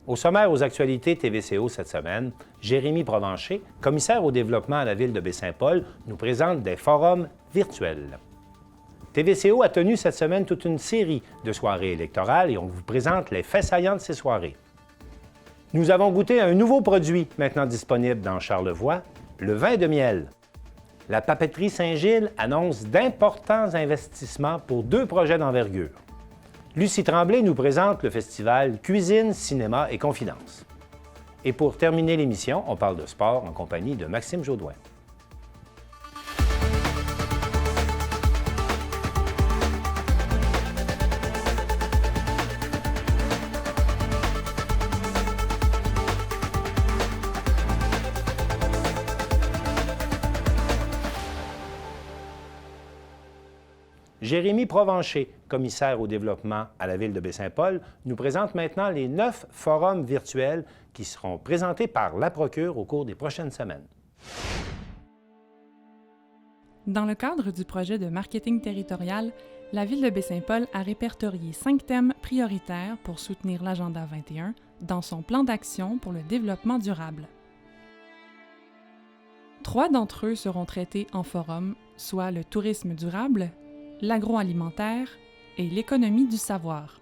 Au sommaire aux actualités TVCO cette semaine, Jérémy Provencher, commissaire au développement à la ville de Baie-Saint-Paul, nous présente des forums virtuels. TVCO a tenu cette semaine toute une série de soirées électorales et on vous présente les faits saillants de ces soirées. Nous avons goûté un nouveau produit maintenant disponible dans Charlevoix, le vin de miel. La papeterie Saint-Gilles annonce d'importants investissements pour 2 projets d'envergure. Lucie Tremblay nous présente le festival Cuisine, Cinéma et Confidences. Et pour terminer l'émission, on parle de sport en compagnie de Maxime Jodoin. Jérémy Provencher, commissaire au développement à la ville de Baie-Saint-Paul, nous présente maintenant les 9 forums virtuels qui seront présentés par la Procure au cours des prochaines semaines. Dans le cadre du projet de marketing territorial, la ville de Baie-Saint-Paul a répertorié 5 thèmes prioritaires pour soutenir l'Agenda 21 dans son plan d'action pour le développement durable. 3 d'entre eux seront traités en forum, soit le tourisme durable, l'agroalimentaire et l'économie du savoir.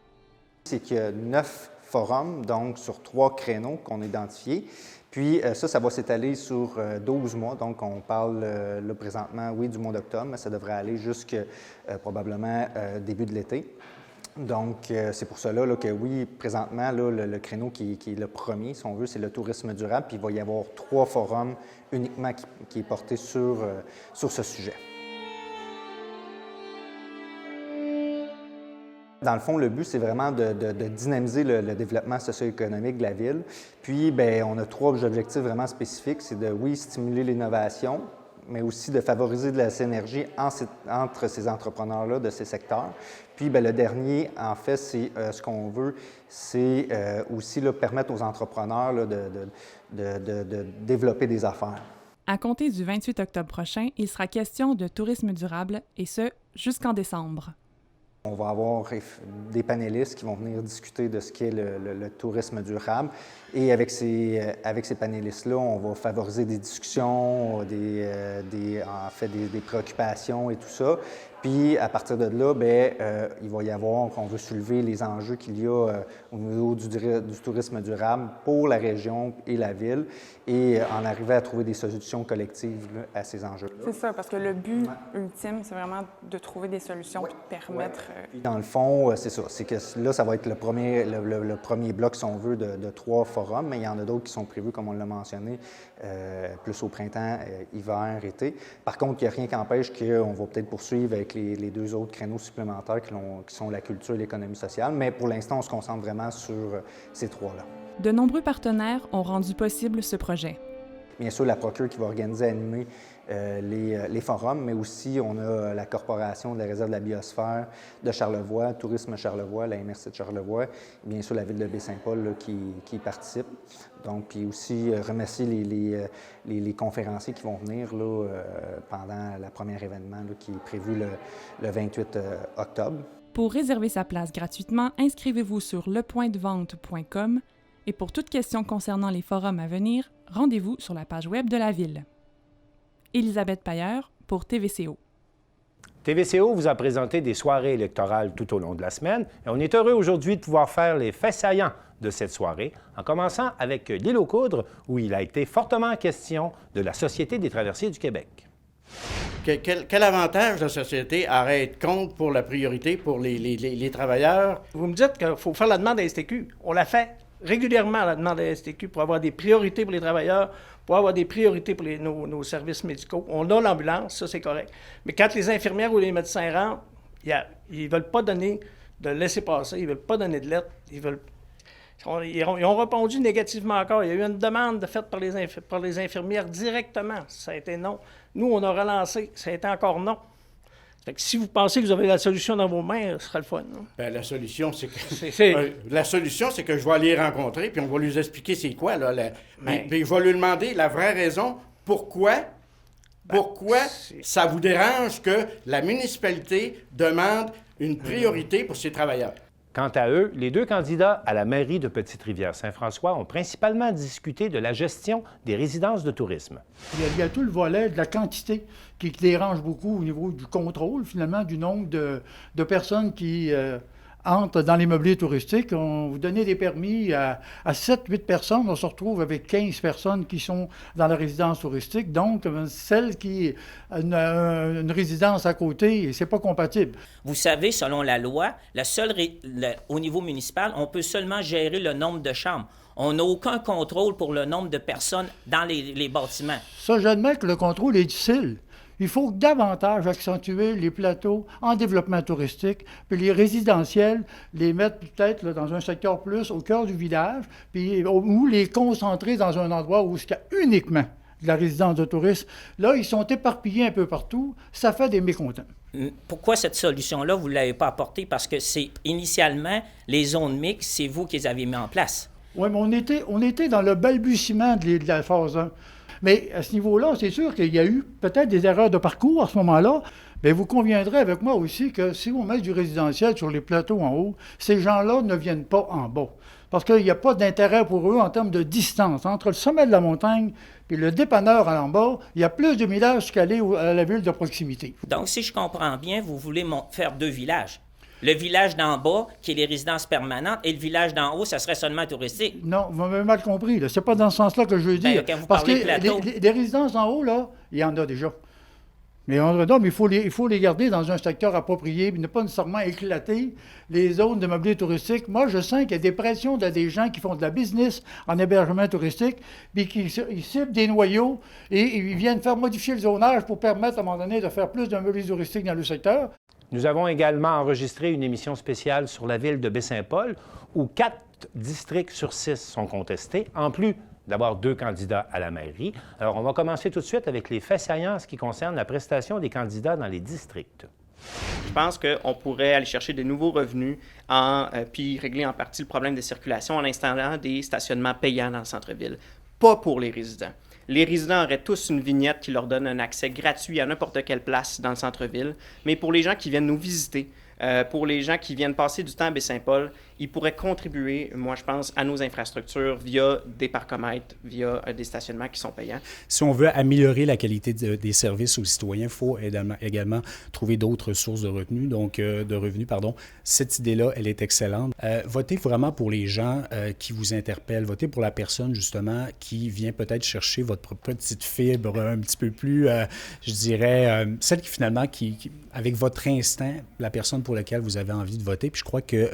C'est qu'il y a 9 forums, donc sur 3 créneaux qu'on a identifiés. Puis ça va s'étaler sur 12 mois. Donc on parle là présentement, oui, du mois d'octobre, mais ça devrait aller jusqu'à probablement début de l'été. Donc c'est pour cela là, que oui, présentement, là, le créneau qui est le premier, si on veut, c'est le tourisme durable. Puis il va y avoir 3 forums uniquement qui est porté sur ce sujet. Dans le fond, le but, c'est vraiment de dynamiser le développement socio-économique de la ville. Puis, bien, on a 3 objectifs vraiment spécifiques. C'est de, oui, stimuler l'innovation, mais aussi de favoriser de la synergie entre ces entrepreneurs-là, de ces secteurs. Puis, bien, le dernier, en fait, c'est ce qu'on veut, c'est aussi là, permettre aux entrepreneurs là, de développer des affaires. À compter du 28 octobre prochain, il sera question de tourisme durable, et ce, jusqu'en décembre. On va avoir des panélistes qui vont venir discuter de ce qu'est le tourisme durable. Et avec ces panélistes-là, on va favoriser des discussions, des préoccupations et tout ça. Puis, à partir de là, bien, il va y avoir, on veut soulever les enjeux qu'il y a au niveau du tourisme durable pour la région et la ville et en arriver à trouver des solutions collectives là, à ces enjeux-là. C'est ça, parce que le but ultime, c'est vraiment de trouver des solutions et de permettre... Dans le fond, c'est ça. C'est que là, ça va être le premier bloc, si on veut, de 3 forums, mais il y en a d'autres qui sont prévus, comme on l'a mentionné, plus au printemps, hiver, été. Par contre, il n'y a rien qui empêche qu'on va peut-être poursuivre avec les 2 autres créneaux supplémentaires qui sont la culture et l'économie sociale, mais pour l'instant, on se concentre vraiment sur ces 3-là. De nombreux partenaires ont rendu possible ce projet. Bien sûr, la Procure qui va organiser et animer les forums, mais aussi on a la Corporation de la réserve de la biosphère de Charlevoix, Tourisme Charlevoix, la MRC de Charlevoix, et bien sûr la ville de Baie-Saint-Paul là, qui participe. Donc, puis aussi remercier les conférenciers qui vont venir là, pendant le premier événement là, qui est prévu le 28 octobre. Pour réserver sa place gratuitement, inscrivez-vous sur lepointdevente.com et pour toute question concernant les forums à venir, rendez-vous sur la page web de la Ville. Élisabeth Pailleur pour TVCO. TVCO vous a présenté des soirées électorales tout au long de la semaine et on est heureux aujourd'hui de pouvoir faire les faits saillants de cette soirée, en commençant avec l'île aux Coudres, où il a été fortement question de la Société des traversiers du Québec. Quel avantage la société à être contre pour la priorité pour les travailleurs? Vous me dites qu'il faut faire la demande à STQ. On la fait régulièrement, la demande à STQ, pour avoir des priorités pour les travailleurs, pour avoir des priorités pour nos services médicaux. On a l'ambulance, ça c'est correct. Mais quand les infirmières ou les médecins rentrent, ils ne veulent pas donner de laisser-passer, ils ne veulent pas donner de lettres, ils ont répondu négativement encore. Il y a eu une demande faite par les infirmières directement. Ça a été non. Nous, on a relancé. Ça a été encore non. Fait que si vous pensez que vous avez la solution dans vos mains, ce sera le fun. Bien, la solution, c'est que je vais aller les rencontrer, puis on va lui expliquer c'est quoi. Là, puis je vais lui demander la vraie raison pourquoi ça vous dérange que la municipalité demande une priorité pour ses travailleurs. Quant à eux, les deux candidats à la mairie de Petite-Rivière-Saint-François ont principalement discuté de la gestion des résidences de tourisme. Il y a tout le volet de la quantité qui dérange beaucoup au niveau du contrôle, finalement, du nombre de personnes qui entrent dans les meublés touristiques. On vous donnait des permis à 7-8 personnes. On se retrouve avec 15 personnes qui sont dans la résidence touristique. Donc, celle qui a une résidence à côté, c'est pas compatible. Vous savez, selon la loi, au niveau municipal, on peut seulement gérer le nombre de chambres. On n'a aucun contrôle pour le nombre de personnes dans les bâtiments. Ça, j'admets que le contrôle est difficile. Il faut davantage accentuer les plateaux en développement touristique, puis les résidentiels, les mettre peut-être là, dans un secteur plus au cœur du village, puis ou les concentrer dans un endroit où il y a uniquement de la résidence de touristes. Là, ils sont éparpillés un peu partout. Ça fait des mécontents. Pourquoi cette solution-là, vous ne l'avez pas apportée? Parce que c'est initialement, les zones mixtes, c'est vous qui les avez mis en place. Oui, mais on était dans le balbutiement de la phase 1. Mais à ce niveau-là, c'est sûr qu'il y a eu peut-être des erreurs de parcours à ce moment-là. Bien, vous conviendrez avec moi aussi que si on met du résidentiel sur les plateaux en haut, ces gens-là ne viennent pas en bas. Parce qu'il n'y a pas d'intérêt pour eux en termes de distance. Entre le sommet de la montagne et le dépanneur en bas, il y a plus de villages qu'aller à la ville de proximité. Donc, si je comprends bien, vous voulez faire 2 villages. Le village d'en bas, qui est les résidences permanentes, et le village d'en haut, ça serait seulement touristique. Non, vous m'avez mal compris. C'est pas dans ce sens-là que je veux dire. Quand vous parce parlez que plateau... les résidences en haut, là, il y en a déjà. Mais il faut les garder dans un secteur approprié, puis ne pas nécessairement éclater les zones de meublé touristique. Moi, je sens qu'il y a des pressions de des gens qui font de la business en hébergement touristique, puis qui ciblent des noyaux et ils viennent faire modifier le zonage pour permettre à un moment donné de faire plus de meublé touristique dans le secteur. Nous avons également enregistré une émission spéciale sur la ville de Baie-Saint-Paul, où 4 districts sur 6 sont contestés, en plus d'avoir 2 candidats à la mairie. Alors, on va commencer tout de suite avec les faits saillants en ce qui concerne la prestation des candidats dans les districts. Je pense qu'on pourrait aller chercher de nouveaux revenus puis régler en partie le problème de circulation en installant des stationnements payants dans le centre-ville. Pas pour les résidents. Les résidents auraient tous une vignette qui leur donne un accès gratuit à n'importe quelle place dans le centre-ville. Mais pour les gens qui viennent nous visiter, pour les gens qui viennent passer du temps à Baie-Saint-Paul, ils pourraient contribuer, moi je pense, à nos infrastructures via des parcomètres, via des stationnements qui sont payants. Si on veut améliorer la qualité des services aux citoyens, il faut également trouver d'autres sources de revenus. Cette idée-là, elle est excellente. Votez vraiment pour les gens qui vous interpellent. Votez pour la personne, justement, qui vient peut-être chercher votre petite fibre un petit peu plus, je dirais, celle qui finalement, avec votre instinct, la personne pour laquelle vous avez envie de voter. Puis je crois que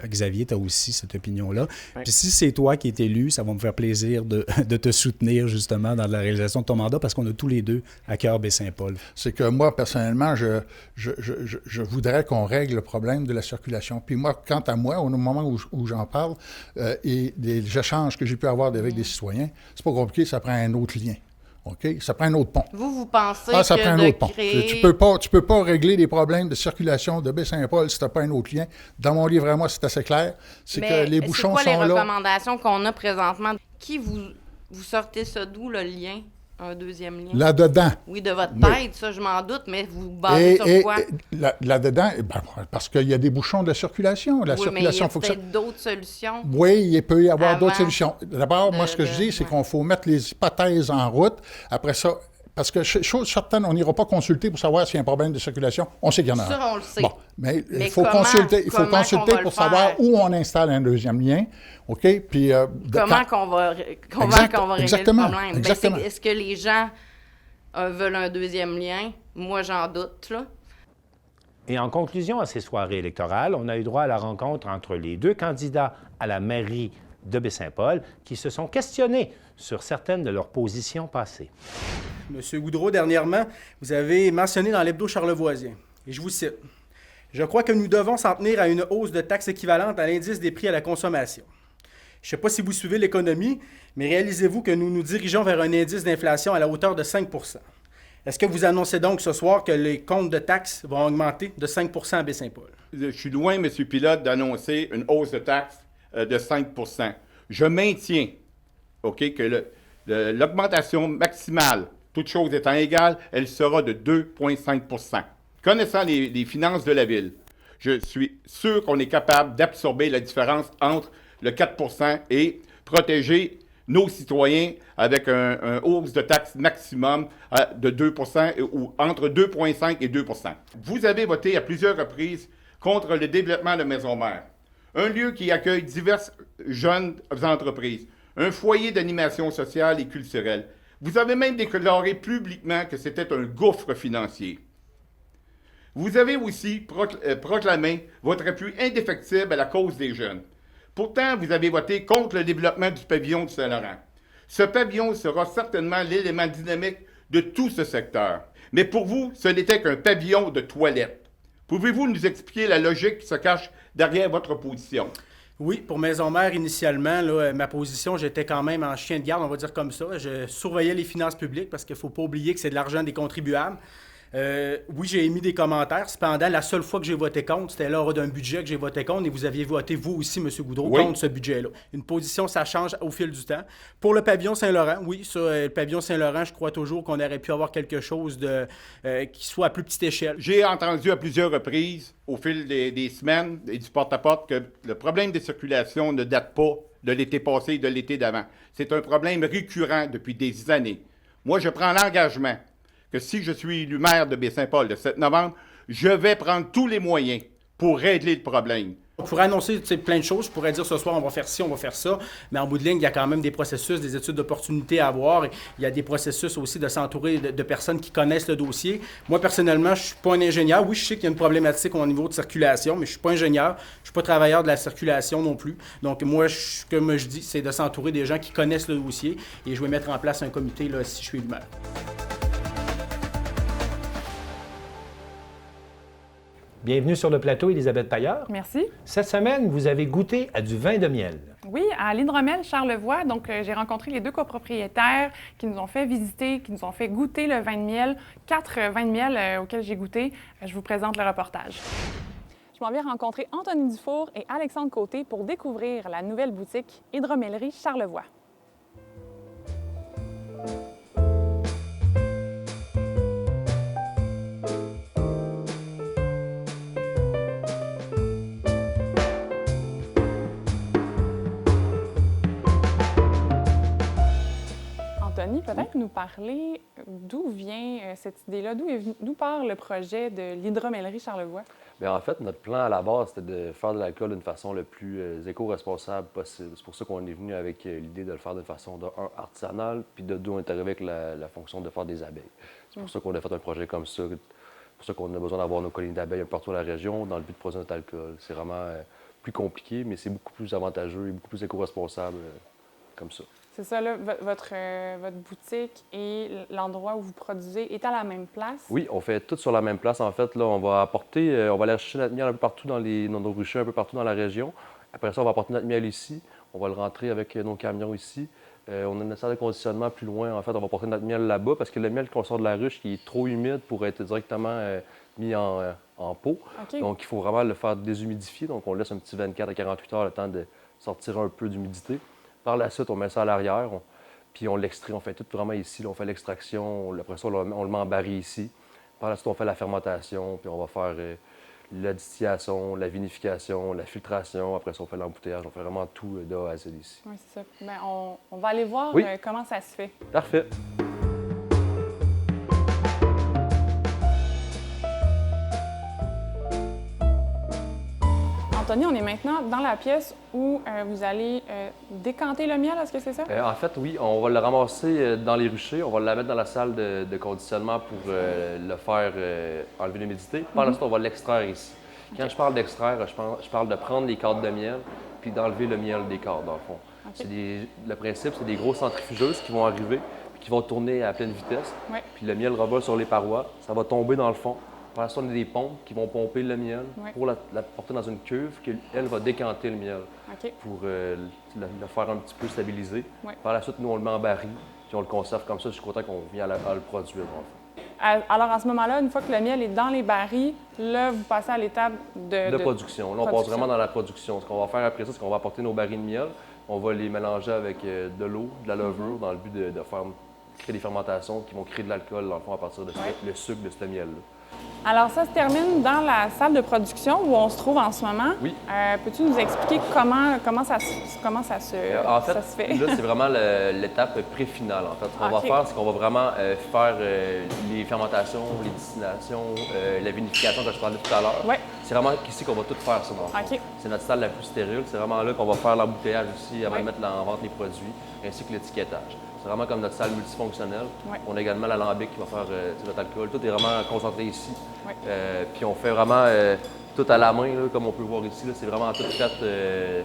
Xavier, tu as aussi cette opinion-là. Oui. Puis si c'est toi qui es élu, ça va me faire plaisir de te soutenir justement dans la réalisation de ton mandat parce qu'on a tous les deux à cœur Baie-Saint-Paul. C'est que moi, personnellement, je voudrais qu'on règle le problème de la circulation. Puis moi, quant à moi, au moment où j'en parle et des échanges que j'ai pu avoir avec des citoyens, c'est pas compliqué, ça prend un autre lien. OK? Ça prend un autre pont. Vous pensez ça prend un autre pont. Créer... Tu peux pas régler les problèmes de circulation de Baie-Saint-Paul si tu n'as pas un autre lien. Dans mon livre à moi, c'est assez clair. C'est que les bouchons sont là. C'est quoi les recommandations qu'on a présentement? Qui vous sortez ça d'où, le lien? Un deuxième lien? Là-dedans. Oui, de votre tête, ça, je m'en doute, mais vous basez sur quoi? Là-dedans, parce qu'il y a des bouchons de circulation. La circulation, mais il y a peut-être d'autres solutions. Oui, il peut y avoir d'autres solutions. D'abord, moi, ce que je dis, c'est qu'il faut mettre les hypothèses en route. Après ça, parce que chose certaine, on n'ira pas consulter pour savoir s'il y a un problème de circulation. On sait qu'il y en a un. Ça, on le sait. Bon, mais il faut consulter pour savoir où on installe un deuxième lien. OK? Puis, comment qu'on va régler le problème? Exactement. Est-ce que les gens veulent un deuxième lien? Moi, j'en doute, là. Et en conclusion à ces soirées électorales, on a eu droit à la rencontre entre les 2 candidats à la mairie de Baie-Saint-Paul qui se sont questionnés sur certaines de leurs positions passées. Monsieur Goudreau, dernièrement, vous avez mentionné dans l'hebdo charlevoisien, et je vous cite, « Je crois que nous devons s'en tenir à une hausse de taxes équivalente à l'indice des prix à la consommation. » Je ne sais pas si vous suivez l'économie, mais réalisez-vous que nous nous dirigeons vers un indice d'inflation à la hauteur de 5 %. Est-ce que vous annoncez donc ce soir que les comptes de taxes vont augmenter de 5 % à Baie-Saint-Paul? Je suis loin, M. Pilote, d'annoncer une hausse de taxes de 5 %. Je maintiens que l'augmentation maximale, toutes choses étant égales, elle sera de 2,5 %. Connaissant les finances de la Ville, je suis sûr qu'on est capable d'absorber la différence entre le 4 % et protéger nos citoyens avec un hausse de taxe maximum de 2 % ou entre 2,5 et 2 %. Vous avez voté à plusieurs reprises contre le développement de Maison-Mère, un lieu qui accueille diverses jeunes entreprises, un foyer d'animation sociale et culturelle. Vous avez même déclaré publiquement que c'était un gouffre financier. Vous avez aussi proclamé votre appui indéfectible à la cause des jeunes. Pourtant, vous avez voté contre le développement du pavillon du Saint-Laurent. Ce pavillon sera certainement l'élément dynamique de tout ce secteur. Mais pour vous, ce n'était qu'un pavillon de toilette. Pouvez-vous nous expliquer la logique qui se cache derrière votre position? Oui, pour Maison-Mère, initialement, là, ma position, j'étais quand même en chien de garde, on va dire comme ça. Je surveillais les finances publiques parce qu'il ne faut pas oublier que c'est de l'argent des contribuables. Oui, j'ai émis des commentaires. Cependant, la seule fois que j'ai voté contre, c'était lors d'un budget que j'ai voté contre et vous aviez voté, vous aussi, M. Goudreau, contre ce budget-là. Une position, ça change au fil du temps. Pour le pavillon Saint-Laurent, oui, sur le pavillon Saint-Laurent, je crois toujours qu'on aurait pu avoir quelque chose qui soit à plus petite échelle. J'ai entendu à plusieurs reprises, au fil des semaines et du porte-à-porte, que le problème de circulation ne date pas de l'été passé et de l'été d'avant. C'est un problème récurrent depuis des années. Moi, je prends l'engagement que si je suis élu maire de Baie-Saint-Paul le 7 novembre, je vais prendre tous les moyens pour régler le problème. On pourrait annoncer plein de choses. Je pourrais dire ce soir, on va faire ci, on va faire ça. Mais en bout de ligne, il y a quand même des processus, des études d'opportunité à avoir. Il y a des processus aussi de s'entourer de personnes qui connaissent le dossier. Moi, personnellement, je ne suis pas un ingénieur. Oui, je sais qu'il y a une problématique au niveau de circulation, mais je ne suis pas ingénieur. Je ne suis pas travailleur de la circulation non plus. Donc, moi, ce que je dis, c'est de s'entourer des gens qui connaissent le dossier. Et je vais mettre en place un comité là, si je suis élu maire. Bienvenue sur le plateau, Élisabeth Paillard. Merci. Cette semaine, vous avez goûté à du vin de miel. Oui, à l'Hydromel Charlevoix. Donc, j'ai rencontré les deux copropriétaires qui nous ont fait visiter, qui nous ont fait goûter le vin de miel. 4 vins de miel auxquels j'ai goûté. Je vous présente le reportage. Je m'en vais rencontrer Anthony Dufour et Alexandre Côté pour découvrir la nouvelle boutique Hydromellerie Charlevoix. Anthony, peut-être nous parler d'où vient cette idée-là, d'où part le projet de l'Hydromellerie Charlevoix? Bien, en fait, notre plan à la base, c'était de faire de l'alcool d'une façon le plus éco-responsable possible. C'est pour ça qu'on est venu avec l'idée de le faire d'une façon, de un, artisanale, puis de deux, on est arrivé avec la fonction de faire des abeilles. C'est pour ça qu'on a fait un projet comme ça. C'est pour ça qu'on a besoin d'avoir nos colonies d'abeilles un peu partout dans la région, dans le but de produire notre alcool. C'est vraiment plus compliqué, mais c'est beaucoup plus avantageux et beaucoup plus éco-responsable comme ça. C'est ça, là, votre boutique et l'endroit où vous produisez est à la même place? Oui, on fait tout sur la même place. En fait, là, on va aller chercher notre miel un peu partout dans nos ruchers, un peu partout dans la région. Après ça, on va apporter notre miel ici. On va le rentrer avec nos camions ici. On a une salle de conditionnement plus loin. En fait, on va porter notre miel là-bas parce que le miel qu'on sort de la ruche, qui est trop humide pour être directement mis en pot. Okay. Donc, il faut vraiment le faire déshumidifier. Donc, on laisse un petit 24 à 48 heures le temps de sortir un peu d'humidité. Par la suite, on met ça à l'arrière, puis on l'extrait. On fait tout vraiment ici. Là, on fait l'extraction. Après ça, on le met en baril ici. Par la suite, on fait la fermentation, puis on va faire la distillation, la vinification, la filtration. Après ça, on fait l'embouteillage. On fait vraiment tout de A à Z ici. Oui, c'est ça. Bien, on va aller voir comment ça se fait. Parfait. Anthony, on est maintenant dans la pièce où vous allez décanter le miel, est-ce que c'est ça? En fait, oui. On va le ramasser dans les ruchers. On va la mettre dans la salle de conditionnement pour le faire enlever l'humidité. Par la suite, on va l'extraire ici. Okay. Quand je parle d'extraire, je parle de prendre les cadres de miel puis d'enlever le miel des cadres, dans le fond. Okay. Le principe, c'est des grosses centrifugeuses qui vont arriver puis qui vont tourner à pleine vitesse. Ouais. Puis le miel revole sur les parois. Ça va tomber dans le fond. Par la suite, on a des pompes qui vont pomper le miel pour la porter dans une cuve qu'elle va décanter le miel pour le faire un petit peu stabiliser. Ouais. Par la suite, nous, on le met en baril puis on le conserve comme ça jusqu'au temps qu'on vient à le produire. Alors, à ce moment-là, une fois que le miel est dans les barils, là, vous passez à l'étape de production. Là, on passe vraiment dans la production. Ce qu'on va faire après ça, c'est qu'on va apporter nos barils de miel. On va les mélanger avec de l'eau, de la levure, dans le but de créer des fermentations qui vont créer de l'alcool, dans le fond, à partir de le sucre de ce miel-là. Alors, ça se termine dans la salle de production où on se trouve en ce moment. Oui. Peux-tu nous expliquer comment ça se fait? Là, c'est vraiment l'étape pré-finale. En fait, ce qu'on va faire, c'est qu'on va vraiment faire les fermentations, les distinations, la vinification que je parlais tout à l'heure. Ouais. C'est vraiment ici qu'on va tout faire, ça. C'est notre salle la plus stérile. C'est vraiment là qu'on va faire l'embouteillage aussi avant de mettre en vente les produits, ainsi que l'étiquetage. C'est vraiment comme notre salle multifonctionnelle. Ouais. On a également l'alambic qui va faire notre alcool. Tout est vraiment concentré ici. Ouais. Puis on fait vraiment tout à la main, là, comme on peut voir ici. C'est vraiment tout fait.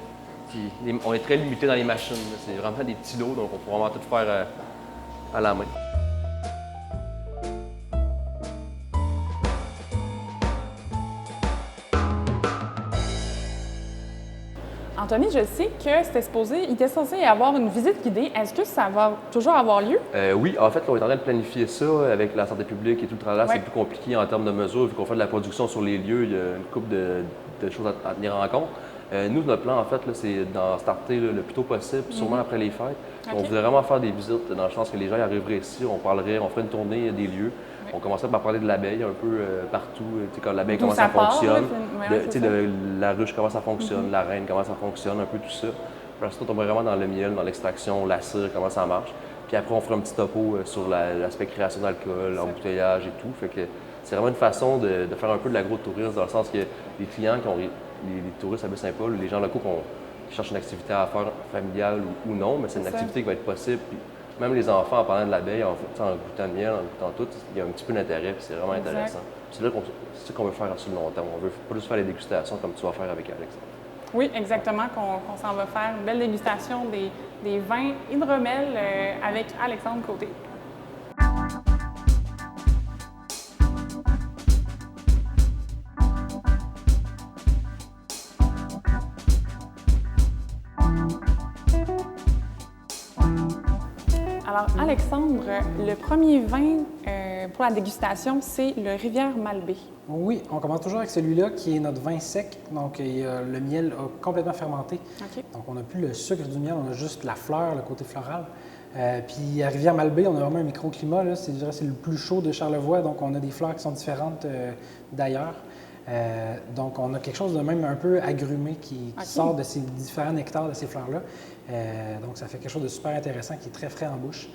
On est très limité dans les machines. C'est vraiment des petits lots, donc on peut vraiment tout faire à la main. Anthony, je sais que il était censé y avoir une visite guidée. Est-ce que ça va toujours avoir lieu? Oui, en fait, là, on est en train de planifier ça avec la santé publique et tout le travail. C'est plus compliqué en termes de mesures, vu qu'on fait de la production sur les lieux, il y a une couple de choses à tenir en compte. Nous, notre plan, en fait, c'est d'en starter le plus tôt possible, sûrement après les fêtes. On voudrait vraiment faire des visites dans le sens que les gens y arriveraient ici, on ferait une tournée des lieux. On commencerait par parler de l'abeille un peu partout, quand l'abeille, comment ça fonctionne, la ruche, comment ça fonctionne, la reine, comment ça fonctionne, un peu tout ça. Puis ensuite, on tomberait vraiment dans le miel, dans l'extraction, la cire, comment ça marche. Puis après, on ferait un petit topo sur l'aspect création d'alcool, embouteillage et tout. Fait que c'est vraiment une façon de faire un peu de l'agro-tourisme, dans le sens que les clients qui ont les touristes à Baie-Saint-Paul, les gens locaux qui cherchent une activité à faire familiale ou non, mais c'est une activité qui va être possible. Puis même les enfants, en parlant de l'abeille, en goûtant le miel, en goûtant tout, il y a un petit peu d'intérêt, puis c'est vraiment intéressant. C'est ça qu'on veut faire sur le long terme. On veut pas juste faire les dégustations comme tu vas faire avec Alexandre. Oui, exactement, qu'on s'en va faire une belle dégustation des vins hydromel avec Alexandre Côté. Alors, Alexandre, le premier vin pour la dégustation, c'est le Rivière Malbaie. Oui, on commence toujours avec celui-là qui est notre vin sec. Donc, le miel a complètement fermenté. Okay. Donc, on n'a plus le sucre du miel, on a juste la fleur, le côté floral. Puis à Rivière Malbaie, on a vraiment un microclimat. Là, c'est le plus chaud de Charlevoix, donc on a des fleurs qui sont différentes d'ailleurs. Donc, on a quelque chose de même un peu agrumé qui sort de ces différents nectars de ces fleurs-là. Donc, ça fait quelque chose de super intéressant qui est très frais en bouche.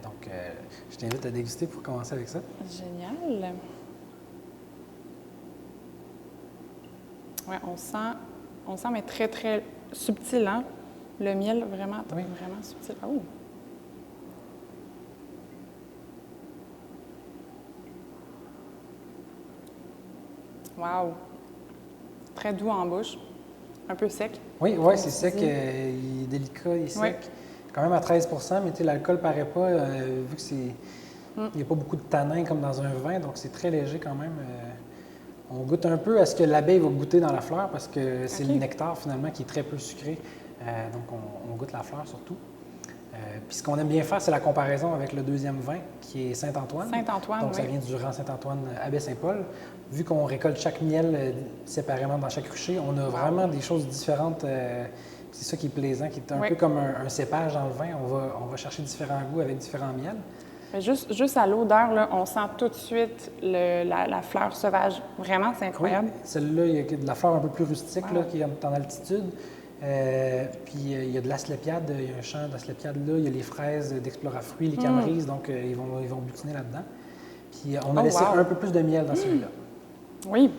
Donc, je t'invite à déguster pour commencer avec ça. Génial! Oui, on sent, mais très, très subtil, hein? Le miel, vraiment, vraiment subtil. Oh! Wow! Très doux en bouche. Un peu sec. Oui, c'est sec. Il est délicat, il est sec. Quand même à 13 mais l'alcool ne paraît pas, vu que il n'y a pas beaucoup de tanin comme dans un vin, donc c'est très léger quand même. On goûte un peu à ce que l'abeille va goûter dans la fleur parce que c'est le nectar finalement qui est très peu sucré. Donc on goûte la fleur surtout. Puis ce qu'on aime bien faire, c'est la comparaison avec le deuxième vin qui est Saint-Antoine. Saint-Antoine, donc ça vient du rang Saint-Antoine à Baie-Saint-Paul. Vu qu'on récolte chaque miel séparément dans chaque rucher, on a vraiment des choses différentes. C'est ça qui est plaisant, qui est un peu comme un cépage dans le vin. On va chercher différents goûts avec différents miels. Mais juste à l'odeur, là, on sent tout de suite la fleur sauvage. Vraiment, c'est incroyable. Oui, celle-là, il y a de la fleur un peu plus rustique là, qui est en altitude. Puis il y a de l'asclépiade, il y a un champ d'asclépiade là, il y a les fraises d'Explora-Fruits, les camerises, donc ils vont butiner là-dedans. Puis on a laissé un peu plus de miel dans celui-là. Oui.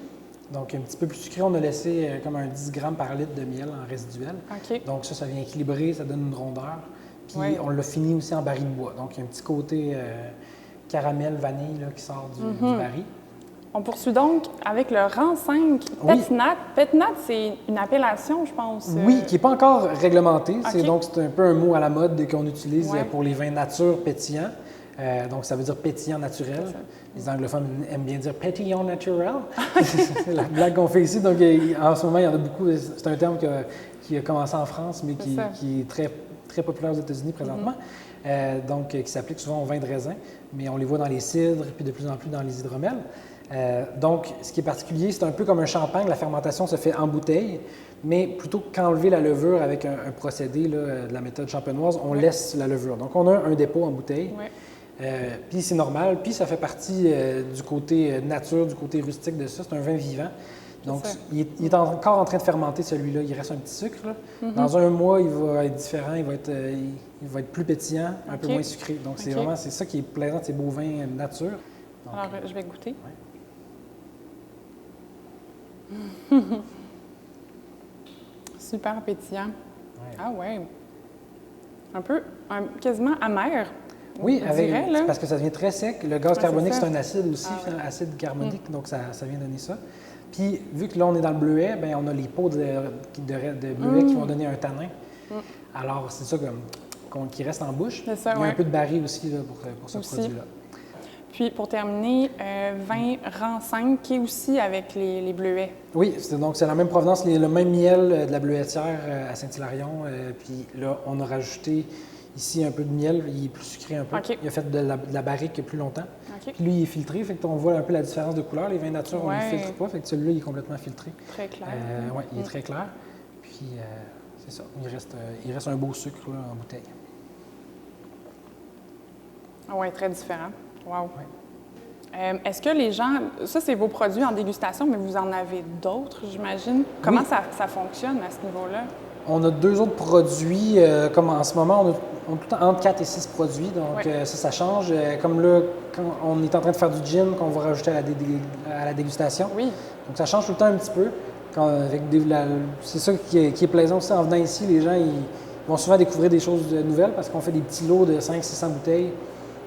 Donc un petit peu plus sucré, on a laissé comme un 10 grammes par litre de miel en résiduel. Okay. Donc ça vient équilibrer, ça donne une rondeur. Puis on l'a fini aussi en baril de bois. Donc il y a un petit côté caramel, vanille là, qui sort du baril. On poursuit donc avec le rang 5, Pétinat. Pétinat, c'est une appellation, je pense. Oui, qui n'est pas encore réglementée. Okay. Donc, c'est un peu un mot à la mode qu'on utilise pour les vins nature pétillants. Donc, ça veut dire pétillant naturel. Les anglophones aiment bien dire pétillant naturel. C'est la blague qu'on fait ici. Donc, en ce moment, il y en a beaucoup. C'est un terme qui a commencé en France, mais qui est très, très populaire aux États-Unis présentement. Donc, qui s'applique souvent aux vins de raisin. Mais on les voit dans les cidres, puis de plus en plus dans les hydromels. Donc, ce qui est particulier, c'est un peu comme un champagne, la fermentation se fait en bouteille, mais plutôt qu'enlever la levure avec un procédé là, de la méthode champenoise, on laisse la levure. Donc, on a un dépôt en bouteille. Puis c'est normal, puis ça fait partie du côté nature, du côté rustique de ça. C'est un vin vivant. Donc, il est encore en train de fermenter, celui-là. Il reste un petit sucre. Là. Dans un mois, il va être différent. Il va être plus pétillant, un peu moins sucré. Donc, c'est vraiment ça qui est plaisant de ces beaux vins nature. Donc, alors, je vais goûter. Ouais. Super pétillant. Ouais. Ah ouais. Un peu, quasiment amer. Oui, parce que ça devient très sec. Le gaz carbonique, c'est un acide aussi, acide carbonique, donc ça vient donner ça. Puis, vu que là, on est dans le bleuet, bien, on a les peaux de bleuet qui vont donner un tanin. Alors, c'est ça qui reste en bouche. C'est ça, il y a un peu de baril aussi là, pour ce produit-là. Puis, pour terminer, vin rang 5 qui est aussi avec les bleuets. Oui, donc c'est la même provenance, le même miel de la bleuetière à Saint-Hilarion. Puis là, on a rajouté ici un peu de miel, il est plus sucré un peu. Il a fait de la barrique plus longtemps. Puis lui, il est filtré, fait qu'on voit un peu la différence de couleur. Les vins nature, on ne les filtre pas, fait que celui-là, il est complètement filtré. Très clair. Oui, il est très clair. Puis c'est ça, il reste un beau sucre là, en bouteille. Ah oui, très différent. Wow. Ouais. Est-ce que les gens... Ça, c'est vos produits en dégustation, mais vous en avez d'autres, j'imagine. Comment ça fonctionne à ce niveau-là? On a 2 autres produits. Comme en ce moment, on a tout le temps entre 4 et 6 produits. Donc, ça change. Comme là, quand on est en train de faire du gin qu'on va rajouter à la dégustation. Oui. Donc, ça change tout le temps un petit peu. C'est ça qui est plaisant aussi. En venant ici, les gens ils vont souvent découvrir des choses nouvelles parce qu'on fait des petits lots de 500-600 bouteilles.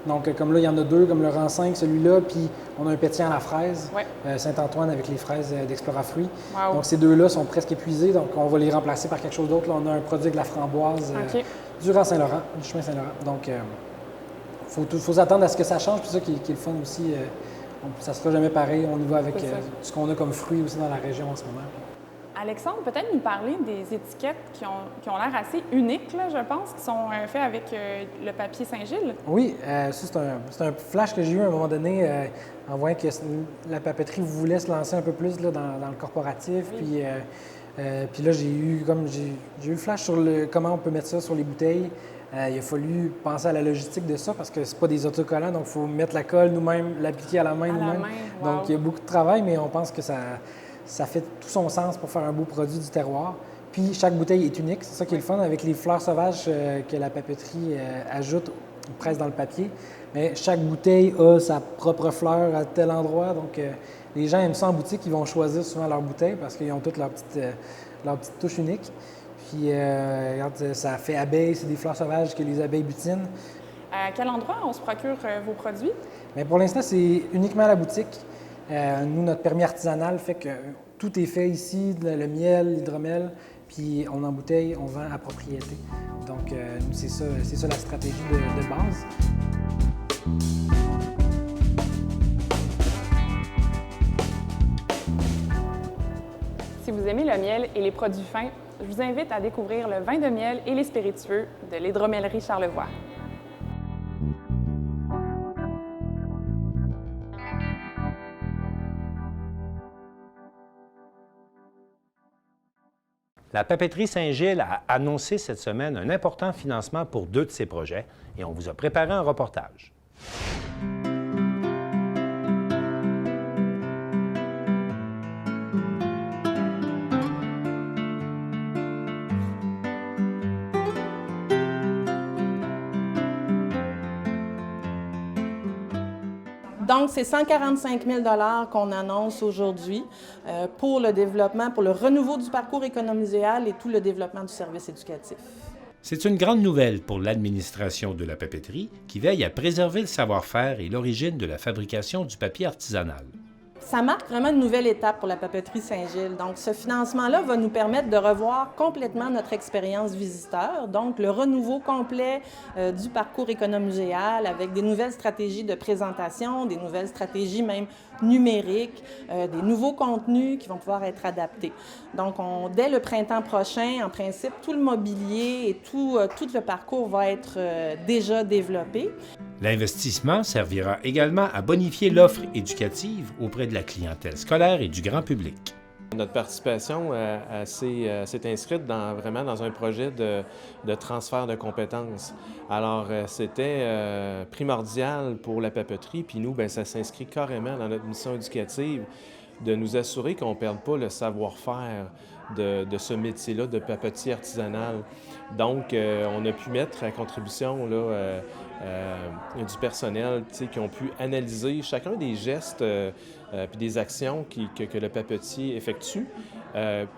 Donc, comme là, il y en a 2, comme le rang 5, celui-là, puis on a un pétillant à la fraise, Saint-Antoine avec les fraises d'Explora Fruits. Wow. Donc, ces 2-là sont presque épuisés, donc on va les remplacer par quelque chose d'autre. Là, on a un produit avec la framboise du rang Saint-Laurent, du chemin Saint-Laurent. Donc, il faut s'attendre à ce que ça change, puis ça qui est le fun aussi. Ça ne sera jamais pareil, on y va avec ce qu'on a comme fruits aussi dans la région en ce moment. Alexandre, peut-être nous parler des étiquettes qui ont l'air assez uniques, là, je pense, qui sont faites avec le papier Saint-Gilles. Oui, ça, c'est un flash que j'ai eu à un moment donné en voyant que la papeterie voulait se lancer un peu plus là, dans le corporatif. Oui. Puis là, j'ai eu le flash sur comment on peut mettre ça sur les bouteilles. Il a fallu penser à la logistique de ça parce que c'est pas des autocollants, donc il faut mettre la colle nous-mêmes, l'appliquer à la main nous-mêmes. Wow. Donc, il y a beaucoup de travail, mais on pense que ça fait tout son sens pour faire un beau produit du terroir. Puis, chaque bouteille est unique. C'est ça qui est le fun avec les fleurs sauvages que la papeterie ajoute ou presse dans le papier. Mais chaque bouteille a sa propre fleur à tel endroit. Donc, les gens aiment ça en boutique. Ils vont choisir souvent leur bouteille parce qu'ils ont toutes leur petite touche unique. Puis, regarde, ça fait abeille. C'est des fleurs sauvages que les abeilles butinent. À quel endroit on se procure vos produits? Bien, pour l'instant, c'est uniquement à la boutique. Nous, notre permis artisanal fait que tout est fait ici, le miel, l'hydromel, puis on embouteille, on vend à propriété. Donc, c'est ça la stratégie de base. Si vous aimez le miel et les produits fins, je vous invite à découvrir le vin de miel et les spiritueux de l'Hydromellerie Charlevoix. La papeterie Saint-Gilles a annoncé cette semaine un important financement pour 2 de ses projets et on vous a préparé un reportage. Donc, c'est 145 000 $ qu'on annonce aujourd'hui pour le développement, pour le renouveau du parcours économiséal et tout le développement du service éducatif. C'est une grande nouvelle pour l'administration de la papeterie qui veille à préserver le savoir-faire et l'origine de la fabrication du papier artisanal. Ça marque vraiment une nouvelle étape pour la papeterie Saint-Gilles. Donc, ce financement-là va nous permettre de revoir complètement notre expérience visiteur, donc le renouveau complet du parcours économiséal avec des nouvelles stratégies de présentation, des nouvelles stratégies même numériques, des nouveaux contenus qui vont pouvoir être adaptés. Donc, dès le printemps prochain, en principe, tout le mobilier et tout le parcours va être déjà développé. L'investissement servira également à bonifier l'offre éducative auprès de la clientèle scolaire et du grand public. Notre participation s'est inscrite vraiment dans un projet de transfert de compétences. Alors, c'était primordial pour la papeterie, puis nous, bien, ça s'inscrit carrément dans notre mission éducative de nous assurer qu'on ne perde pas le savoir-faire de ce métier-là de papetier artisanal. Donc, on a pu mettre à contribution là, du personnel qui ont pu analyser chacun des gestes puis des actions que le papetier effectue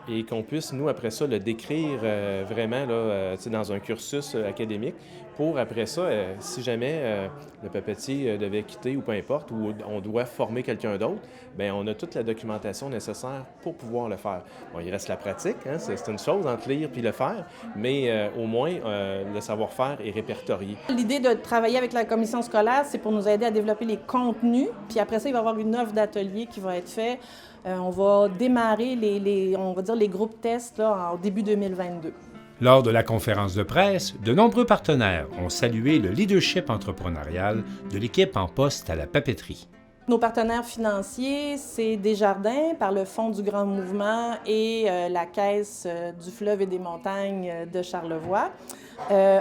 et qu'on puisse, nous, après ça, le décrire vraiment là, dans un cursus académique pour, après ça, si jamais le papetier devait quitter ou peu importe, ou on doit former quelqu'un d'autre, bien, on a toute la documentation nécessaire pour pouvoir le faire. Bon, il reste la pratique, hein, c'est une chose entre lire puis le faire, mais au moins, le savoir-faire est répertorié. L'idée de travailler avec la commission scolaire, c'est pour nous aider à développer les contenus, puis après ça, il va y avoir une offre d'atelier qui va être faite. On va démarrer les groupes tests là, au début 2022. Lors de la conférence de presse, de nombreux partenaires ont salué le leadership entrepreneurial de l'équipe en poste à la papeterie. Nos partenaires financiers, c'est Desjardins par le Fonds du Grand Mouvement et la Caisse du Fleuve et des Montagnes de Charlevoix.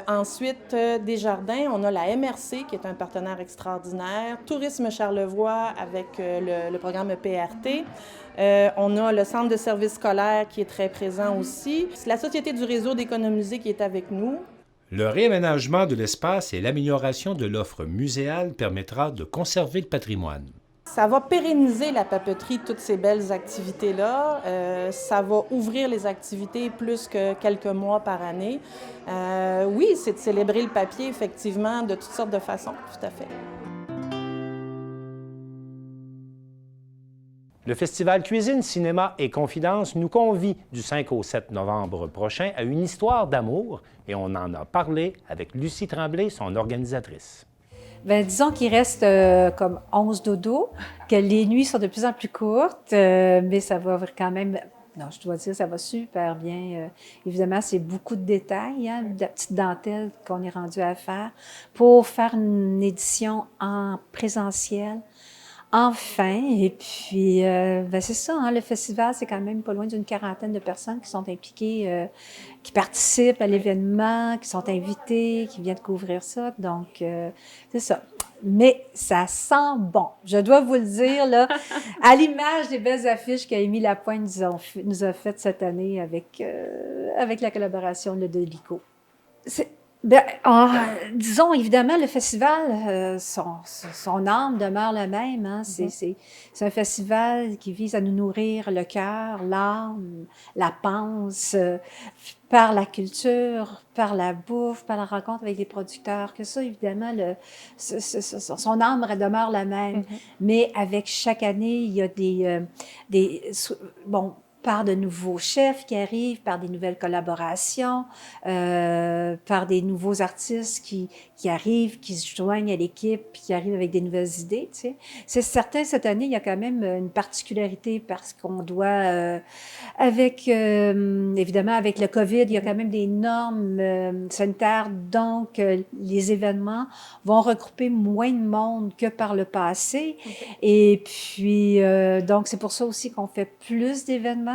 Ensuite, Desjardins, on a la MRC qui est un partenaire extraordinaire, Tourisme Charlevoix avec le programme PRT. On a le Centre de services scolaires qui est très présent aussi. C'est la Société du réseau d'économisés qui est avec nous. Le réaménagement de l'espace et l'amélioration de l'offre muséale permettra de conserver le patrimoine. Ça va pérenniser la papeterie, toutes ces belles activités-là. Ça va ouvrir les activités plus que quelques mois par année. Oui, c'est de célébrer le papier, effectivement, de toutes sortes de façons, tout à fait. Le Festival Cuisine, Cinéma et Confidences nous convie du 5 au 7 novembre prochain à une histoire d'amour et on en a parlé avec Lucie Tremblay, son organisatrice. Bien, disons qu'il reste comme 11 dodos, que les nuits sont de plus en plus courtes, mais ça va quand même... Non, je dois dire, ça va super bien. Évidemment, c'est beaucoup de détails, hein, de la petite dentelle qu'on est rendu à faire pour faire une édition en présentiel. Enfin, et puis, ben c'est ça, hein, le festival, c'est quand même pas loin d'une quarantaine de personnes qui sont impliquées, qui participent à l'événement, qui sont invitées, qui viennent couvrir ça. Donc, c'est ça. Mais ça sent bon. Je dois vous le dire, là, à l'image des belles affiches qu'Amy Lapointe nous a faites cette année avec la collaboration de l'ICO. Bien, disons, évidemment, le festival, son âme demeure la même. Hein? C'est un festival qui vise à nous nourrir le cœur, l'âme, la panse, par la culture, par la bouffe, par la rencontre avec les producteurs. Que ça, évidemment, son âme demeure la même. Mais avec chaque année, il y a par de nouveaux chefs qui arrivent, par des nouvelles collaborations, par des nouveaux artistes qui arrivent, qui se joignent à l'équipe, puis qui arrivent avec des nouvelles idées, tu sais. C'est certain, cette année, il y a quand même une particularité parce qu'on doit, évidemment, avec le COVID, il y a quand même des normes sanitaires, donc les événements vont regrouper moins de monde que par le passé. Et puis, donc, c'est pour ça aussi qu'on fait plus d'événements.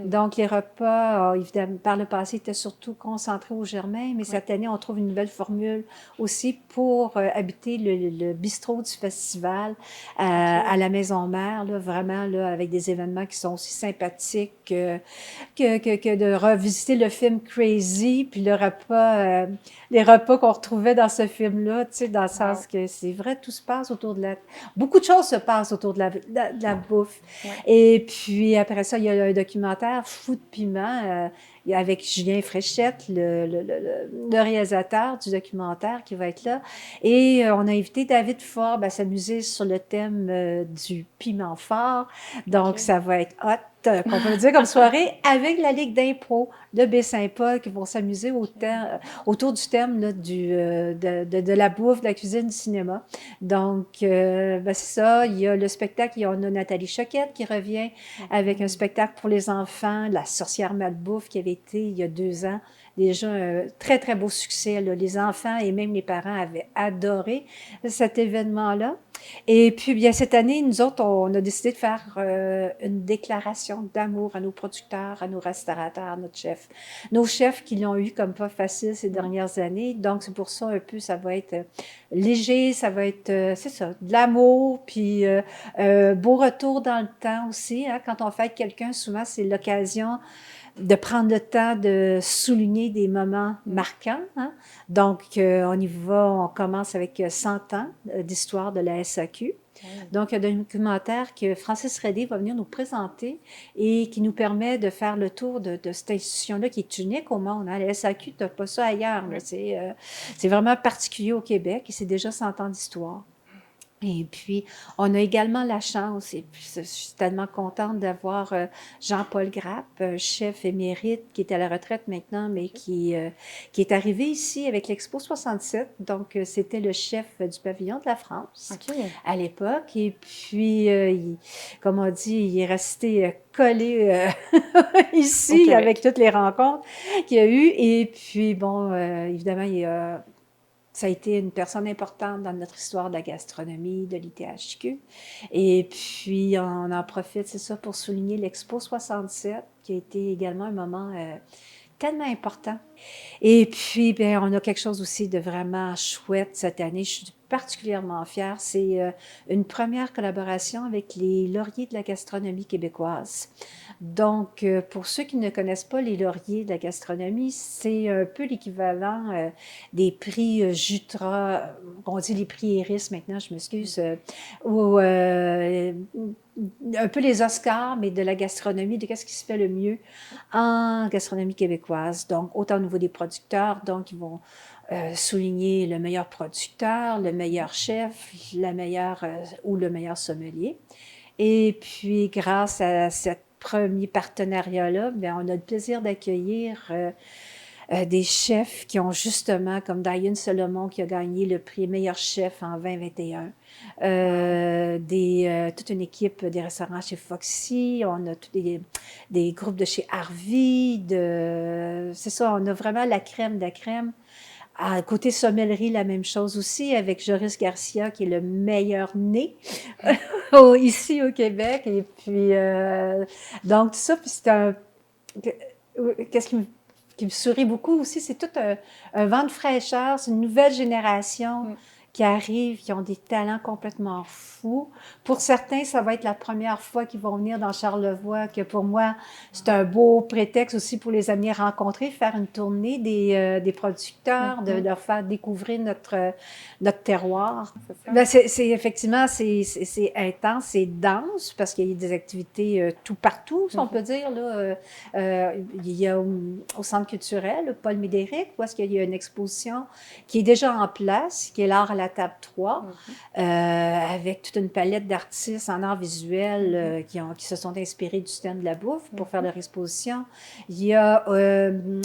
Donc, les repas, évidemment, par le passé, étaient surtout concentrés au Germain, mais cette année, on trouve une nouvelle formule aussi pour habiter le bistrot du festival à la Maison Mère, là, vraiment, là, avec des événements qui sont aussi sympathiques que de revisiter le film Crazy, puis les repas qu'on retrouvait dans ce film-là, tu sais, dans le sens que c'est vrai, tout se passe autour de beaucoup de choses se passent autour de la bouffe. Et puis, après ça, il y a un documentaire, Fou de piment, avec Julien Fréchette, le réalisateur du documentaire qui va être là. Et on a invité David Forbes à s'amuser sur le thème du piment fort. Donc, ça va être hot, qu'on peut dire comme soirée, avec la Ligue d'impro de Baie-Saint-Paul qui vont s'amuser autour du thème là, de la bouffe, de la cuisine, du cinéma. Donc, c'est ça. Il y a le spectacle, on a Nathalie Choquette qui revient avec un spectacle pour les enfants, La sorcière malbouffe, qui avait été il y a 2 ans déjà un très, très beau succès, là. Les enfants et même les parents avaient adoré cet événement-là. Et puis, bien, cette année, nous autres, on a décidé de faire une déclaration d'amour à nos producteurs, à nos restaurateurs, à notre chef. Nos chefs qui l'ont eu comme pas facile ces dernières années. Donc, c'est pour ça, un peu, ça va être léger, ça va être, c'est ça, de l'amour, puis beau retour dans le temps aussi. Hein. Quand on fête quelqu'un, souvent, c'est l'occasion de prendre le temps de souligner des moments marquants. Hein. Donc, on y va, on commence avec 100 ans d'histoire de la SAQ. Donc, il y a un documentaire que Francis Redé va venir nous présenter et qui nous permet de faire le tour de cette institution-là qui est unique au monde. Hein. La SAQ, tu n'as pas ça ailleurs. C'est vraiment particulier au Québec et c'est déjà 100 ans d'histoire. Et puis, on a également la chance, et puis je suis tellement contente d'avoir Jean-Paul Grappe, chef émérite, qui est à la retraite maintenant, mais qui est arrivé ici avec l'Expo 67. Donc, c'était le chef du pavillon de la France à l'époque. Et puis, comme on dit, il est resté collé ici avec toutes les rencontres qu'il y a eues. Et puis, bon, évidemment, ça a été une personne importante dans notre histoire de la gastronomie, de l'ITHQ. Et puis, on en profite, c'est ça, pour souligner l'Expo 67, qui a été également un moment tellement important. Et puis, bien, on a quelque chose aussi de vraiment chouette cette année. Je suis particulièrement fière. C'est une première collaboration avec les lauriers de la gastronomie québécoise. Donc, pour ceux qui ne connaissent pas les lauriers de la gastronomie, c'est un peu l'équivalent des prix Jutra, on dit les prix Iris maintenant, je m'excuse, ou un peu les Oscars, mais de la gastronomie, de qu'est-ce qui se fait le mieux en gastronomie québécoise. Donc, autant au niveau des producteurs, donc ils vont souligner le meilleur producteur, le meilleur chef, la meilleure ou le meilleur sommelier. Et puis, grâce à cette premier partenariat-là, bien, on a le plaisir d'accueillir des chefs qui ont justement, comme Diane Solomon qui a gagné le prix meilleur chef en 2021, toute une équipe des restaurants chez Foxy, on a des groupes de chez Harvey, c'est ça, on a vraiment la crème de la crème. À côté sommellerie, la même chose aussi, avec Joris Garcia, qui est le meilleur né ici au Québec. Et puis, donc, tout ça, puis c'est qu'est-ce qui me sourit beaucoup aussi, c'est tout un vent de fraîcheur, c'est une nouvelle génération qui arrivent, qui ont des talents complètement fous. Pour certains, ça va être la première fois qu'ils vont venir dans Charlevoix, que pour moi, c'est un beau prétexte aussi pour les amener rencontrer, faire une tournée des producteurs, de leur faire découvrir notre terroir. C'est effectivement, c'est intense, c'est dense, parce qu'il y a des activités tout partout, si on peut dire. Là. Il y a au Centre culturel, Paul Médéric, où est-ce qu'il y a une exposition qui est déjà en place, qui est l'art à la table 3, avec toute une palette d'artistes en art visuel qui se sont inspirés du système de la bouffe pour faire leur exposition. Il y a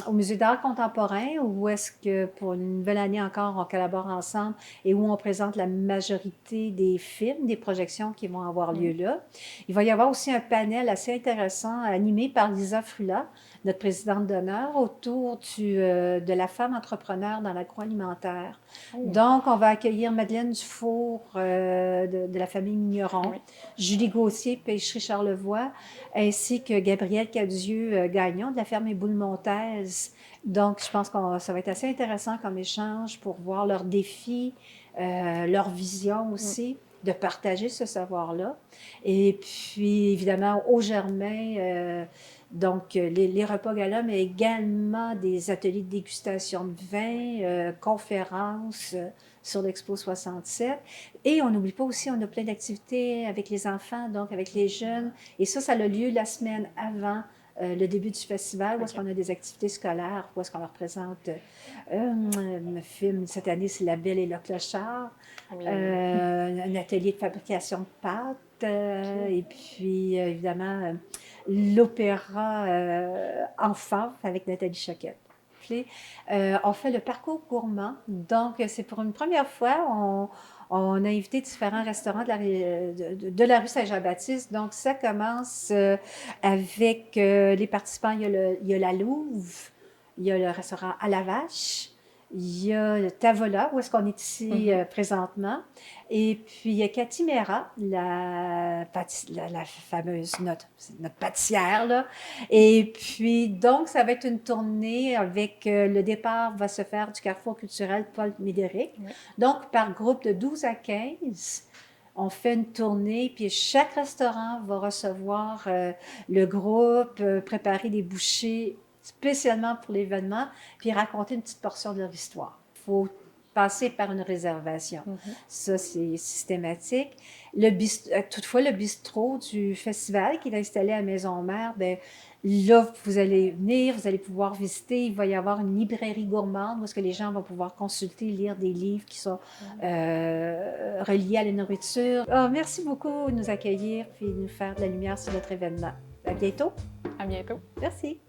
au Musée d'art contemporain, où est-ce que pour une nouvelle année encore, on collabore ensemble et où on présente la majorité des films, des projections qui vont avoir lieu là. Il va y avoir aussi un panel assez intéressant animé par Lisa Frula, notre présidente d'honneur, autour de la femme entrepreneur dans l'agroalimentaire. Donc, on va accueillir Madeleine Dufour de la famille Migneron, Julie Gauthier, Pêcherie Charlevoix, ainsi que Gabrielle Cadieux-Gagnon de la ferme Éboule-Montaise. Donc, je pense que ça va être assez intéressant comme échange pour voir leurs défis, leur vision aussi, de partager ce savoir-là. Et puis, évidemment, au Germain, donc, les repas gala, mais également des ateliers de dégustation de vin, conférences sur l'Expo 67. Et on n'oublie pas aussi, on a plein d'activités avec les enfants, donc avec les jeunes. Et ça a lieu la semaine avant le début du festival, où est-ce qu'on a des activités scolaires, où est-ce qu'on leur présente un film. Cette année, c'est La Belle et le Clochard, un atelier de fabrication de pâtes, et puis, évidemment, l'opéra enfant avec Nathalie Choquette. Puis, on fait le parcours gourmand. Donc, c'est pour une première fois, on a invité différents restaurants de la rue Saint-Jean-Baptiste. Donc, ça commence avec les participants. Il y a la Louve, il y a le restaurant À la Vache, il y a le Tavola, où est-ce qu'on est ici présentement, et puis il y a Cathy Mera, la fameuse, notre pâtissière, là. Et puis, donc, ça va être une tournée avec, le départ va se faire du Carrefour culturel Paul Médéric. Donc, par groupe de 12 à 15, on fait une tournée, puis chaque restaurant va recevoir le groupe, préparer des bouchées spécialement pour l'événement, puis raconter une petite portion de leur histoire. Il faut passer par une réservation. Ça, c'est systématique. Toutefois, le bistrot du festival qui est installé à Maison-Mère, bien, là, vous allez venir, vous allez pouvoir visiter. Il va y avoir une librairie gourmande où est-ce que les gens vont pouvoir consulter, lire des livres qui sont reliés à la nourriture. Merci beaucoup de nous accueillir puis de nous faire de la lumière sur notre événement. À bientôt. À bientôt. Merci.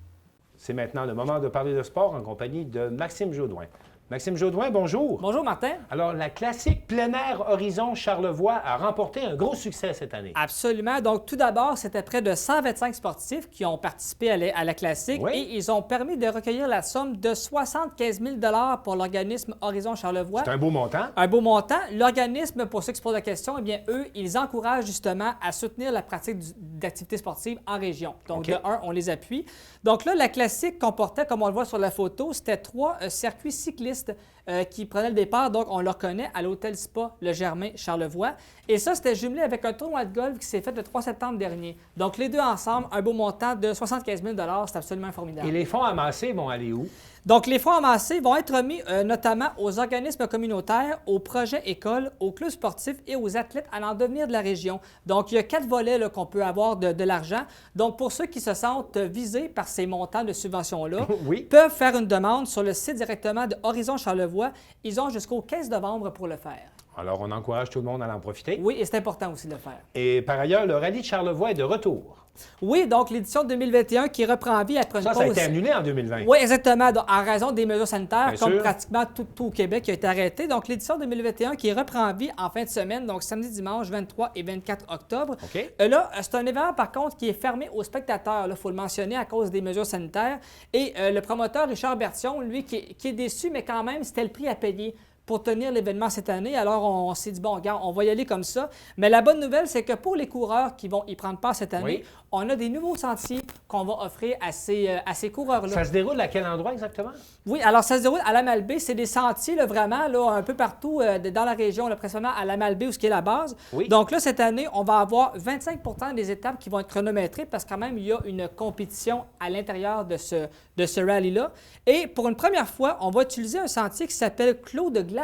C'est maintenant le moment de parler de sport en compagnie de Maxime Jodoin. Maxime Jodoin, bonjour. Bonjour, Martin. Alors, la classique plein air Horizon Charlevoix a remporté un gros succès cette année. Absolument. Donc, tout d'abord, c'était près de 125 sportifs qui ont participé à la classique et ils ont permis de recueillir la somme de 75 000 $ pour l'organisme Horizon Charlevoix. C'est un beau montant. Un beau montant. L'organisme, pour ceux qui se posent la question, eh bien, eux, ils encouragent justement à soutenir la pratique d'activités sportives en région. Donc, de un, on les appuie. Donc là, la classique comportait, comme on le voit sur la photo, c'était 3 circuits cyclistes qui prenaient le départ. Donc, on le reconnaît à l'Hôtel Spa Le Germain Charlevoix. Et ça, c'était jumelé avec un tournoi de golf qui s'est fait le 3 septembre dernier. Donc, les deux ensemble, un beau montant de 75 000 $. C'est absolument formidable. Et les fonds amassés vont aller où? Donc, les fonds amassés vont être remis notamment aux organismes communautaires, aux projets écoles, aux clubs sportifs et aux athlètes allant devenir de la région. Donc, il y a 4 volets qu'on peut avoir de l'argent. Donc, pour ceux qui se sentent visés par ces montants de subventions-là, peuvent faire une demande sur le site directement de Horizon Charlevoix. Ils ont jusqu'au 15 novembre pour le faire. Alors, on encourage tout le monde à en profiter. Oui, et c'est important aussi de le faire. Et par ailleurs, le rallye de Charlevoix est de retour. Oui, donc l'édition 2021 qui reprend vie après une pause. Ça a été annulé en 2020. Oui, exactement. Donc, en raison des mesures sanitaires, Bien comme sûr. pratiquement tout au Québec qui a été arrêté. Donc, l'édition 2021 qui reprend vie en fin de semaine, donc samedi, dimanche, 23 et 24 octobre. Là, c'est un événement, par contre, qui est fermé aux spectateurs. Il faut le mentionner à cause des mesures sanitaires. Et le promoteur Richard Bertion, lui, qui est déçu, mais quand même, c'était le prix à payer pour tenir l'événement cette année. Alors, on s'est dit, bon, regarde, on va y aller comme ça. Mais la bonne nouvelle, c'est que pour les coureurs qui vont y prendre part cette année, on a des nouveaux sentiers qu'on va offrir à ces coureurs-là. Ça se déroule à quel endroit exactement? Oui, alors ça se déroule à la Malbaie. C'est des sentiers, là, vraiment, là, un peu partout dans la région, là, principalement à la Malbaie, où ce qui est la base. Donc là, cette année, on va avoir 25 % des étapes qui vont être chronométrées parce que quand même, il y a une compétition à l'intérieur de ce rallye-là. Et pour une première fois, on va utiliser un sentier qui s'appelle Clos de glace.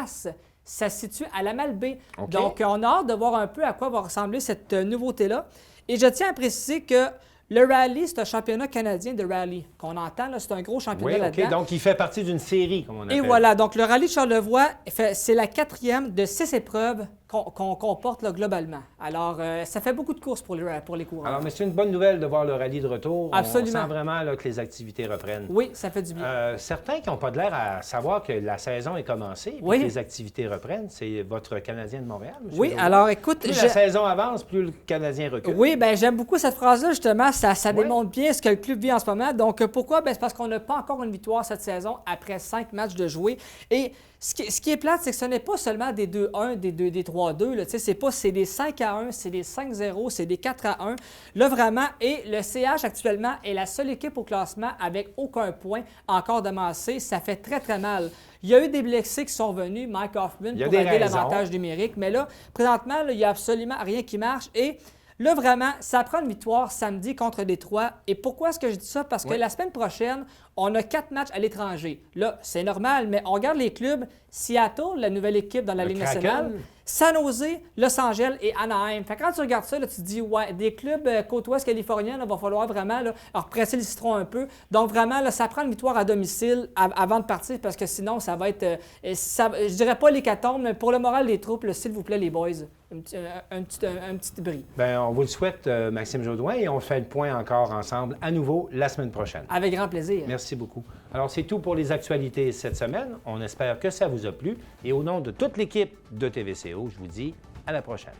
Ça se situe à la Malbaie. Donc, on a hâte de voir un peu à quoi va ressembler cette nouveauté-là. Et je tiens à préciser que le rallye, c'est un championnat canadien de rallye qu'on entend. C'est un gros championnat là-dedans. Donc, il fait partie d'une série, comme on appelle. Et voilà. Donc, le rallye de Charlevoix, c'est la 4e de 6 épreuves qu'on comporte là, globalement. Alors, ça fait beaucoup de courses pour les coureurs. Alors, mais c'est une bonne nouvelle de voir le rallye de retour. Absolument. On sent vraiment là, que les activités reprennent. Oui, ça fait du bien. Certains qui n'ont pas de l'air à savoir que la saison est commencée et que les activités reprennent, c'est votre Canadien de Montréal, M. Oui, Jodoin. alors écoute... Plus la saison avance, plus le Canadien recule. Oui, bien, j'aime beaucoup cette phrase-là, justement. Ça démontre bien ce que le club vit en ce moment. Donc, pourquoi? Bien, c'est parce qu'on n'a pas encore une victoire cette saison après 5 matchs de jouer. Et ce qui est plate, c'est que ce n'est pas seulement des 2-1, des 3-2. C'est des 5-1, c'est des 5-0, c'est des 4-1. Là, vraiment, et le CH actuellement est la seule équipe au classement avec aucun point encore d'amassé. Ça fait très, très mal. Il y a eu des blessés qui sont venus, Mike Hoffman, pour aider l'avantage numérique. Mais là, présentement, là, il n'y a absolument rien qui marche. Et là, vraiment, ça prend une victoire samedi contre Détroit. Et pourquoi est-ce que je dis ça? Parce que la semaine prochaine, on a 4 matchs à l'étranger. Là, c'est normal, mais on regarde les clubs. Seattle, la nouvelle équipe dans la Ligue nationale. San Jose, Los Angeles et Anaheim. Fait que quand tu regardes ça, là, tu te dis, ouais, des clubs côte ouest californienne, il va falloir vraiment là, represser le citron un peu. Donc, vraiment, là, ça prend une victoire à domicile avant de partir parce que sinon, ça va être, je dirais pas l'hécatombe, mais pour le moral des troupes, s'il vous plaît, les boys, un petit bris. Bien, on vous le souhaite, Maxime Jodoin, et on fait le point encore ensemble à nouveau la semaine prochaine. Avec grand plaisir. Merci beaucoup. Alors, c'est tout pour les actualités cette semaine. On espère que ça vous a plu. Et au nom de toute l'équipe de TVCO, je vous dis à la prochaine.